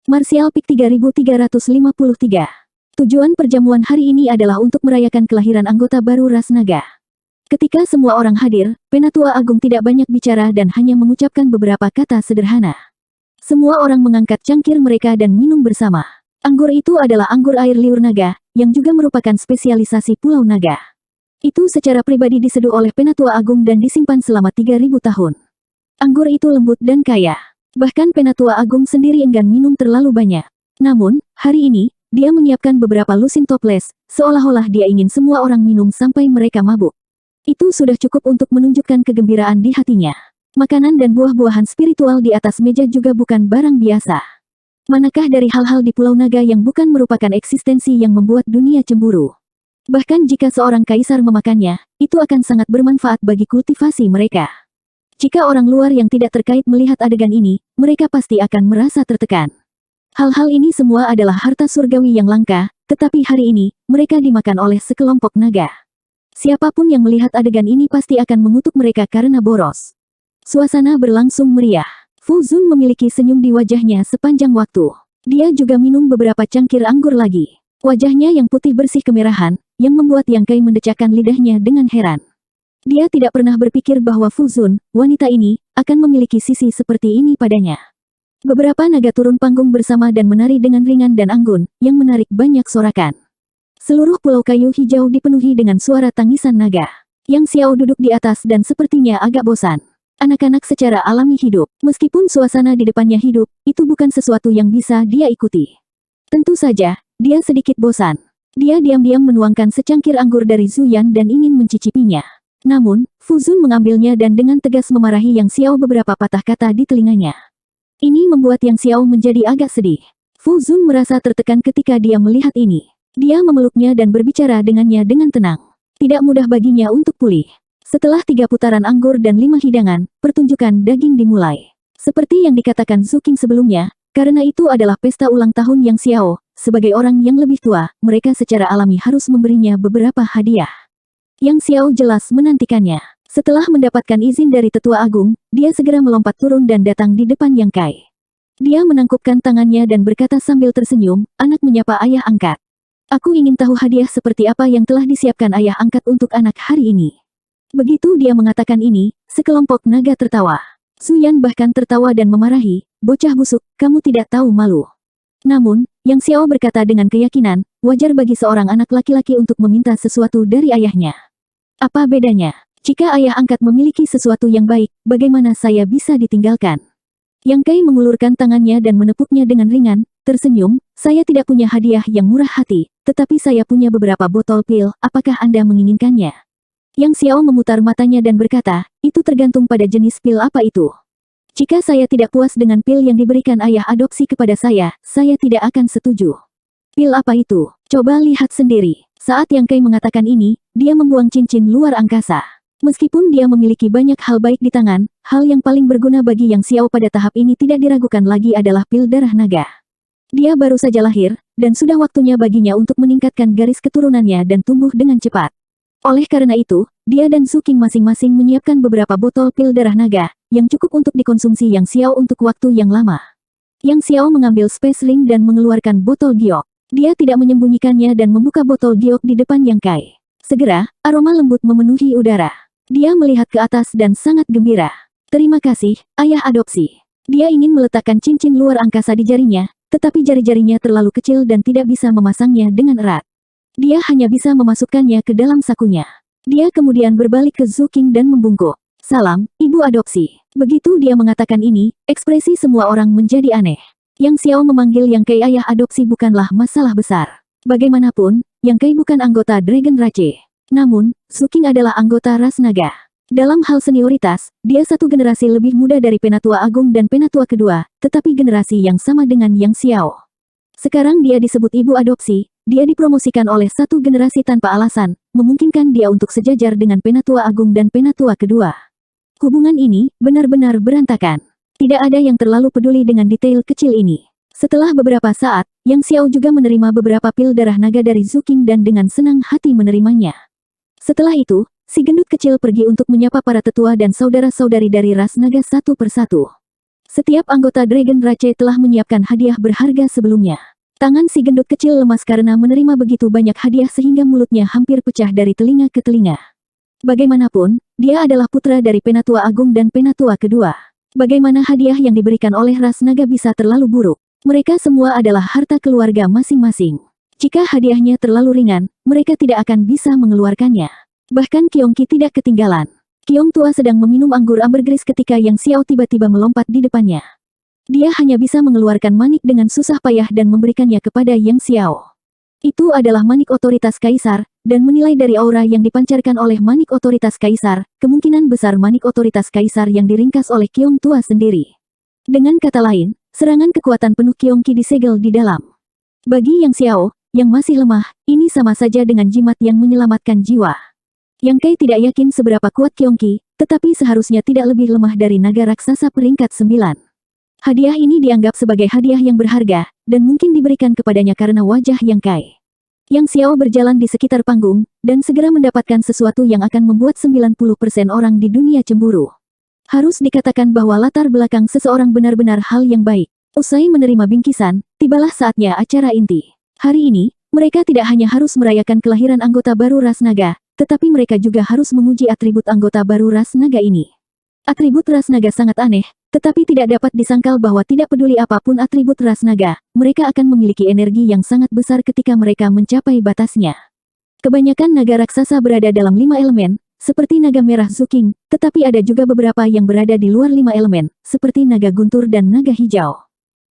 Martial Peak 3353. Tujuan perjamuan hari ini adalah untuk merayakan kelahiran anggota baru ras naga. Ketika semua orang hadir, Penatua Agung tidak banyak bicara dan hanya mengucapkan beberapa kata sederhana. Semua orang mengangkat cangkir mereka dan minum bersama. Anggur itu adalah anggur air liur naga, yang juga merupakan spesialisasi Pulau Naga. Itu secara pribadi diseduh oleh Penatua Agung dan disimpan selama 3000 tahun. Anggur itu lembut dan kaya. Bahkan Penatua Agung sendiri enggan minum terlalu banyak. Namun, hari ini, dia menyiapkan beberapa lusin toples, seolah-olah dia ingin semua orang minum sampai mereka mabuk. Itu sudah cukup untuk menunjukkan kegembiraan di hatinya. Makanan dan buah-buahan spiritual di atas meja juga bukan barang biasa. Manakah dari hal-hal di Pulau Naga yang bukan merupakan eksistensi yang membuat dunia cemburu? Bahkan jika seorang kaisar memakannya, itu akan sangat bermanfaat bagi kultivasi mereka. Jika orang luar yang tidak terkait melihat adegan ini, mereka pasti akan merasa tertekan. Hal-hal ini semua adalah harta surgawi yang langka, tetapi hari ini, mereka dimakan oleh sekelompok naga. Siapapun yang melihat adegan ini pasti akan mengutuk mereka karena boros. Suasana berlangsung meriah. Fu Zun memiliki senyum di wajahnya sepanjang waktu. Dia juga minum beberapa cangkir anggur lagi. Wajahnya yang putih bersih kemerahan, yang membuat Yang Kai mendecakkan lidahnya dengan heran. Dia tidak pernah berpikir bahwa Fu Zun, wanita ini, akan memiliki sisi seperti ini padanya. Beberapa naga turun panggung bersama dan menari dengan ringan dan anggun, yang menarik banyak sorakan. Seluruh pulau kayu hijau dipenuhi dengan suara tangisan naga. Yang Xiao duduk di atas dan sepertinya agak bosan. Anak-anak secara alami hidup. Meskipun suasana di depannya hidup, itu bukan sesuatu yang bisa dia ikuti. Tentu saja, dia sedikit bosan. Dia diam-diam menuangkan secangkir anggur dari Zuyan dan ingin mencicipinya. Namun, Fu Zun mengambilnya dan dengan tegas memarahi Yang Xiao beberapa patah kata di telinganya. Ini membuat Yang Xiao menjadi agak sedih. Fu Zun merasa tertekan ketika dia melihat ini. Dia memeluknya dan berbicara dengannya dengan tenang. Tidak mudah baginya untuk pulih. Setelah 3 putaran anggur dan 5 hidangan, pertunjukan daging dimulai. Seperti yang dikatakan Zuking sebelumnya, karena itu adalah pesta ulang tahun Yang Xiao, sebagai orang yang lebih tua, mereka secara alami harus memberinya beberapa hadiah. Yang Xiao jelas menantikannya. Setelah mendapatkan izin dari Tetua Agung, dia segera melompat turun dan datang di depan Yang Kai. Dia menangkupkan tangannya dan berkata sambil tersenyum, anak menyapa ayah angkat. Aku ingin tahu hadiah seperti apa yang telah disiapkan ayah angkat untuk anak hari ini. Begitu dia mengatakan ini, sekelompok naga tertawa. Zuyan bahkan tertawa dan memarahi, bocah busuk, kamu tidak tahu malu. Namun, Yang Xiao berkata dengan keyakinan, wajar bagi seorang anak laki-laki untuk meminta sesuatu dari ayahnya. Apa bedanya? Jika ayah angkat memiliki sesuatu yang baik, bagaimana saya bisa ditinggalkan? Yang Kai mengulurkan tangannya dan menepuknya dengan ringan, tersenyum, saya tidak punya hadiah yang murah hati, tetapi saya punya beberapa botol pil, apakah Anda menginginkannya? Yang Xiao memutar matanya dan berkata, itu tergantung pada jenis pil apa itu. Jika saya tidak puas dengan pil yang diberikan ayah adopsi kepada saya tidak akan setuju. Pil apa itu? Coba lihat sendiri. Saat Yang Kai mengatakan ini, dia membuang cincin luar angkasa. Meskipun dia memiliki banyak hal baik di tangan, hal yang paling berguna bagi Yang Xiao pada tahap ini tidak diragukan lagi adalah pil darah naga. Dia baru saja lahir, dan sudah waktunya baginya untuk meningkatkan garis keturunannya dan tumbuh dengan cepat. Oleh karena itu, dia dan Zuking masing-masing menyiapkan beberapa botol pil darah naga, yang cukup untuk dikonsumsi Yang Xiao untuk waktu yang lama. Yang Xiao mengambil space ring dan mengeluarkan botol giok. Dia tidak menyembunyikannya dan membuka botol giok di depan Yang Kai. Segera, aroma lembut memenuhi udara. Dia melihat ke atas dan sangat gembira. Terima kasih, ayah adopsi. Dia ingin meletakkan cincin luar angkasa di jarinya, tetapi jari-jarinya terlalu kecil dan tidak bisa memasangnya dengan erat. Dia hanya bisa memasukkannya ke dalam sakunya. Dia kemudian berbalik ke Zuking dan membungkuk. Salam, ibu adopsi. Begitu dia mengatakan ini, ekspresi semua orang menjadi aneh. Yang Xiao memanggil Yang Kai ayah adopsi bukanlah masalah besar. Bagaimanapun, Yang Kai bukan anggota Dragon Rache. Namun, Zuking adalah anggota ras naga. Dalam hal senioritas, dia satu generasi lebih muda dari Penatua Agung dan Penatua kedua, tetapi generasi yang sama dengan Yang Xiao. Sekarang dia disebut ibu adopsi, dia dipromosikan oleh satu generasi tanpa alasan, memungkinkan dia untuk sejajar dengan Penatua Agung dan Penatua kedua. Hubungan ini benar-benar berantakan. Tidak ada yang terlalu peduli dengan detail kecil ini. Setelah beberapa saat, Yang Xiao juga menerima beberapa pil darah naga dari Zuking dan dengan senang hati menerimanya. Setelah itu, si gendut kecil pergi untuk menyapa para tetua dan saudara-saudari dari ras naga satu persatu. Setiap anggota Dragon Rache telah menyiapkan hadiah berharga sebelumnya. Tangan si gendut kecil lemas karena menerima begitu banyak hadiah sehingga mulutnya hampir pecah dari telinga ke telinga. Bagaimanapun, dia adalah putra dari Penatua Agung dan Penatua kedua. Bagaimana hadiah yang diberikan oleh ras naga bisa terlalu buruk? Mereka semua adalah harta keluarga masing-masing. Jika hadiahnya terlalu ringan, mereka tidak akan bisa mengeluarkannya. Bahkan Kyongki tidak ketinggalan. Kyong tua sedang meminum anggur ambergris ketika Yang Xiao tiba-tiba melompat di depannya. Dia hanya bisa mengeluarkan manik dengan susah payah dan memberikannya kepada Yang Xiao. Itu adalah manik otoritas kaisar, dan menilai dari aura yang dipancarkan oleh manik otoritas kaisar, kemungkinan besar manik otoritas kaisar yang diringkas oleh Kyong tua sendiri. Dengan kata lain, serangan kekuatan penuh Kyongki disegel di dalam. Bagi Yang Xiao, yang masih lemah, ini sama saja dengan jimat yang menyelamatkan jiwa. Yang Kai tidak yakin seberapa kuat Kyongki, tetapi seharusnya tidak lebih lemah dari naga raksasa peringkat 9. Hadiah ini dianggap sebagai hadiah yang berharga, dan mungkin diberikan kepadanya karena wajah Yang Kai. Yang Xiao berjalan di sekitar panggung, dan segera mendapatkan sesuatu yang akan membuat 90% orang di dunia cemburu. Harus dikatakan bahwa latar belakang seseorang benar-benar hal yang baik. Usai menerima bingkisan, tibalah saatnya acara inti. Hari ini, mereka tidak hanya harus merayakan kelahiran anggota baru ras naga, tetapi mereka juga harus menguji atribut anggota baru ras naga ini. Atribut ras naga sangat aneh, tetapi tidak dapat disangkal bahwa tidak peduli apapun atribut ras naga, mereka akan memiliki energi yang sangat besar ketika mereka mencapai batasnya. Kebanyakan naga raksasa berada dalam 5 elemen, seperti naga merah Zuking, tetapi ada juga beberapa yang berada di luar 5 elemen, seperti naga guntur dan naga hijau.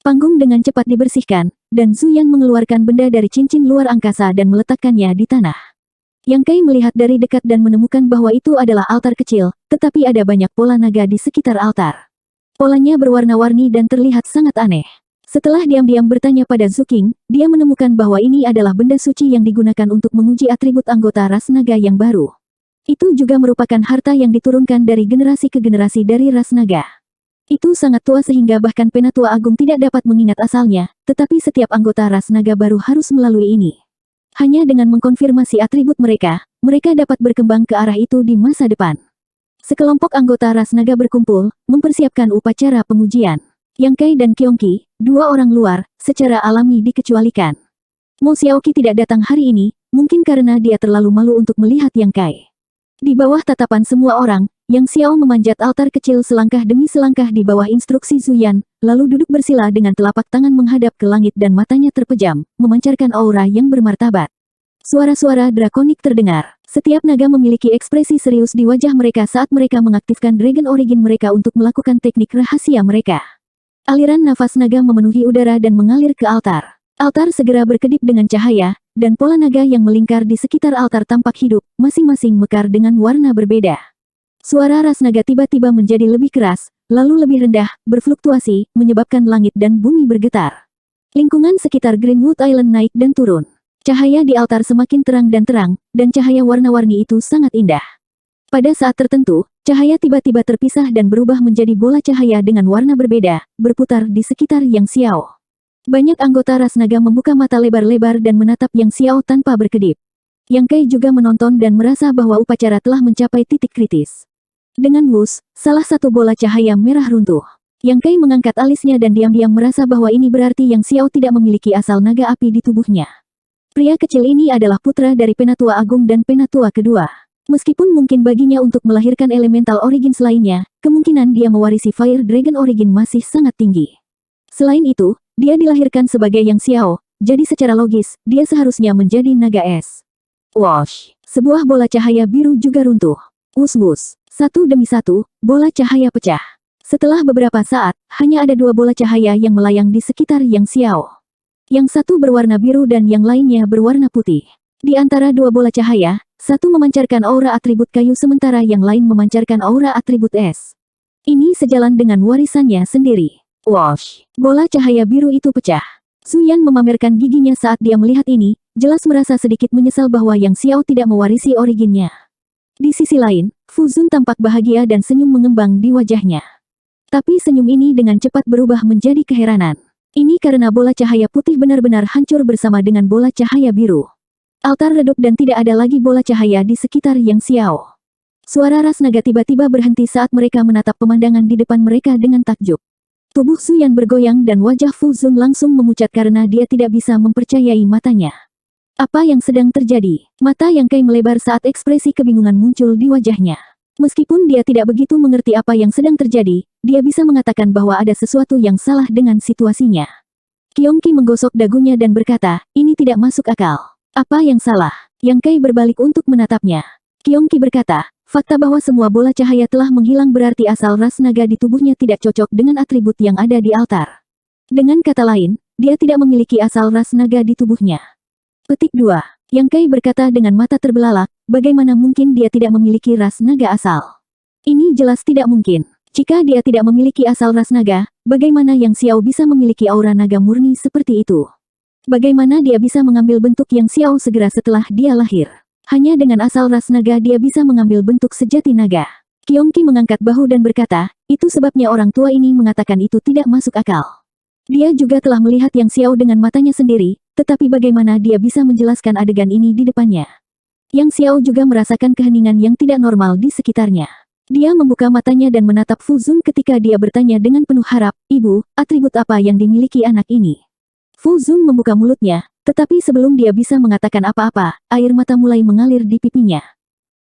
Panggung dengan cepat dibersihkan, dan Zuyan mengeluarkan benda dari cincin luar angkasa dan meletakkannya di tanah. Yang Kai melihat dari dekat dan menemukan bahwa itu adalah altar kecil, tetapi ada banyak pola naga di sekitar altar. Polanya berwarna-warni dan terlihat sangat aneh. Setelah diam-diam bertanya pada Zuking, dia menemukan bahwa ini adalah benda suci yang digunakan untuk menguji atribut anggota ras naga yang baru. Itu juga merupakan harta yang diturunkan dari generasi ke generasi dari ras naga. Itu sangat tua sehingga bahkan Penatua Agung tidak dapat mengingat asalnya, tetapi setiap anggota ras naga baru harus melalui ini. Hanya dengan mengkonfirmasi atribut mereka, mereka dapat berkembang ke arah itu di masa depan. Sekelompok anggota ras naga berkumpul, mempersiapkan upacara pengujian. Yang Kai dan Kyongki, dua orang luar, secara alami dikecualikan. Mo Xiaoqi tidak datang hari ini, mungkin karena dia terlalu malu untuk melihat Yang Kai. Di bawah tatapan semua orang, Yang Xiao memanjat altar kecil selangkah demi selangkah di bawah instruksi Zuyan, lalu duduk bersila dengan telapak tangan menghadap ke langit dan matanya terpejam, memancarkan aura yang bermartabat. Suara-suara drakonik terdengar. Setiap naga memiliki ekspresi serius di wajah mereka saat mereka mengaktifkan Dragon Origin mereka untuk melakukan teknik rahasia mereka. Aliran nafas naga memenuhi udara dan mengalir ke altar. Altar segera berkedip dengan cahaya, dan pola naga yang melingkar di sekitar altar tampak hidup, masing-masing mekar dengan warna berbeda. Suara ras naga tiba-tiba menjadi lebih keras, lalu lebih rendah, berfluktuasi, menyebabkan langit dan bumi bergetar. Lingkungan sekitar Greenwood Island naik dan turun. Cahaya di altar semakin terang, dan cahaya warna-warni itu sangat indah. Pada saat tertentu, cahaya tiba-tiba terpisah dan berubah menjadi bola cahaya dengan warna berbeda, berputar di sekitar Yang Xiao. Banyak anggota ras naga membuka mata lebar-lebar dan menatap Yang Xiao tanpa berkedip. Yang Kai juga menonton dan merasa bahwa upacara telah mencapai titik kritis. Dengan wus, salah satu bola cahaya merah runtuh. Yang Kai mengangkat alisnya dan diam-diam merasa bahwa ini berarti Yang Xiao tidak memiliki asal naga api di tubuhnya. Pria kecil ini adalah putra dari Penatua Agung dan Penatua kedua. Meskipun mungkin baginya untuk melahirkan elemental origins lainnya, kemungkinan dia mewarisi Fire Dragon Origin masih sangat tinggi. Selain itu, dia dilahirkan sebagai Yang Xiao, jadi secara logis, dia seharusnya menjadi naga es. Wash! Sebuah bola cahaya biru juga runtuh. Wus-wus. Satu demi satu, bola cahaya pecah. Setelah beberapa saat, hanya ada dua bola cahaya yang melayang di sekitar Yang Xiao. Yang satu berwarna biru dan yang lainnya berwarna putih. Di antara dua bola cahaya, satu memancarkan aura atribut kayu sementara yang lain memancarkan aura atribut es. Ini sejalan dengan warisannya sendiri. Wash! Bola cahaya biru itu pecah. Zuyan memamerkan giginya saat dia melihat ini, jelas merasa sedikit menyesal bahwa Yang Xiao tidak mewarisi originnya. Di sisi lain, Fu Zun tampak bahagia dan senyum mengembang di wajahnya. Tapi senyum ini dengan cepat berubah menjadi keheranan. Ini karena bola cahaya putih benar-benar hancur bersama dengan bola cahaya biru. Altar redup dan tidak ada lagi bola cahaya di sekitar Yang Xiao. Suara ras naga tiba-tiba berhenti saat mereka menatap pemandangan di depan mereka dengan takjub. Tubuh Zuyan bergoyang dan wajah Fu Zun langsung memucat karena dia tidak bisa mempercayai matanya. Apa yang sedang terjadi? Mata Yang Kai melebar saat ekspresi kebingungan muncul di wajahnya. Meskipun dia tidak begitu mengerti apa yang sedang terjadi, dia bisa mengatakan bahwa ada sesuatu yang salah dengan situasinya. Kyongki menggosok dagunya dan berkata, ini tidak masuk akal. Apa yang salah? Yang Kai berbalik untuk menatapnya. Kyongki berkata, fakta bahwa semua bola cahaya telah menghilang berarti asal ras naga di tubuhnya tidak cocok dengan atribut yang ada di altar. Dengan kata lain, dia tidak memiliki asal ras naga di tubuhnya. Petik 2. Yang Kai berkata dengan mata terbelalak, bagaimana mungkin dia tidak memiliki ras naga asal? Ini jelas tidak mungkin. Jika dia tidak memiliki asal ras naga, bagaimana Yang Xiao bisa memiliki aura naga murni seperti itu? Bagaimana dia bisa mengambil bentuk Yang Xiao segera setelah dia lahir? Hanya dengan asal ras naga dia bisa mengambil bentuk sejati naga. Kyongki mengangkat bahu dan berkata, itu sebabnya orang tua ini mengatakan itu tidak masuk akal. Dia juga telah melihat Yang Xiao dengan matanya sendiri, tetapi bagaimana dia bisa menjelaskan adegan ini di depannya? Yang Xiao juga merasakan keheningan yang tidak normal di sekitarnya. Dia membuka matanya dan menatap Fu Zun ketika dia bertanya dengan penuh harap, Ibu, atribut apa yang dimiliki anak ini? Fu Zun membuka mulutnya, tetapi sebelum dia bisa mengatakan apa-apa, air mata mulai mengalir di pipinya.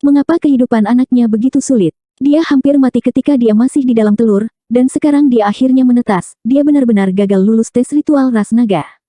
Mengapa kehidupan anaknya begitu sulit? Dia hampir mati ketika dia masih di dalam telur, dan sekarang dia akhirnya menetas. Dia benar-benar gagal lulus tes ritual ras naga.